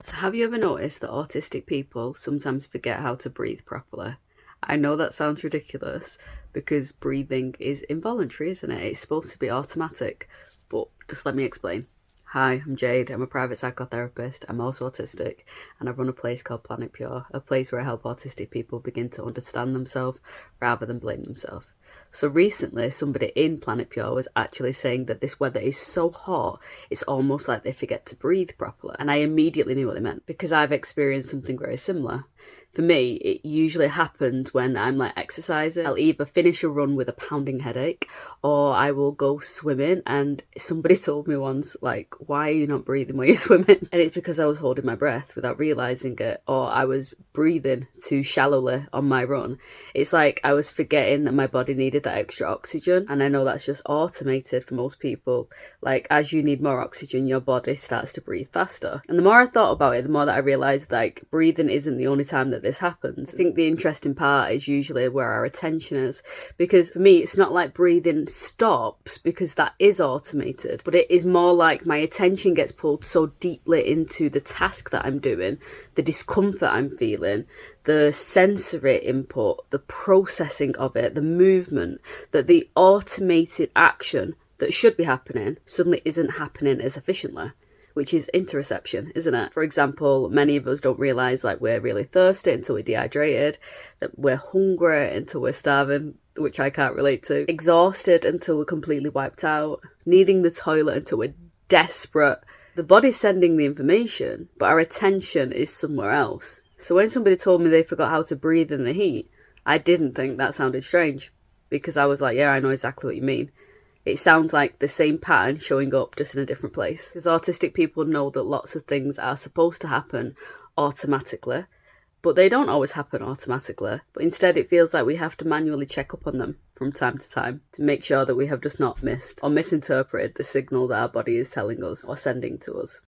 So have you ever noticed that autistic people sometimes forget how to breathe properly? I know that sounds ridiculous because breathing is involuntary, isn't it? It's supposed to be automatic. But just let me explain. Hi, I'm Jade. I'm a private psychotherapist. I'm also autistic, and I run a place called Planet Pure, a place where I help autistic people begin to understand themselves rather than blame themselves. So recently, somebody in Planet Pure was actually saying that this weather is so hot, it's almost like they forget to breathe properly. And I immediately knew what they meant because I've experienced something very similar. For me, it usually happened when I'm like exercising. I'll either finish a run with a pounding headache or I will go swimming. And somebody told me once, like, why are you not breathing while you're swimming? And it's because I was holding my breath without realizing it, or I was breathing too shallowly on my run. It's like I was forgetting that my body needed that extra oxygen. And I know that's just automated for most people. Like, as you need more oxygen, your body starts to breathe faster. And the more I thought about it, the more that I realized, like, breathing isn't the only time that this happens. I think the interesting part is usually where our attention is, because for me it's not like breathing stops because that is automated, but it is more like my attention gets pulled so deeply into the task that I'm doing, the discomfort I'm feeling, the sensory input, the processing of it, the movement, that the automated action that should be happening suddenly isn't happening as efficiently, which is interoception, isn't it? For example, many of us don't realise like we're really thirsty until we're dehydrated, that we're hungry until we're starving, which I can't relate to, exhausted until we're completely wiped out, needing the toilet until we're desperate. The body's sending the information, but our attention is somewhere else. So when somebody told me they forgot how to breathe in the heat, I didn't think that sounded strange, because I was like, yeah, I know exactly what you mean. It sounds like the same pattern showing up just in a different place. Because autistic people know that lots of things are supposed to happen automatically, but they don't always happen automatically. But instead it feels like we have to manually check up on them from time to time to make sure that we have just not missed or misinterpreted the signal that our body is telling us or sending to us.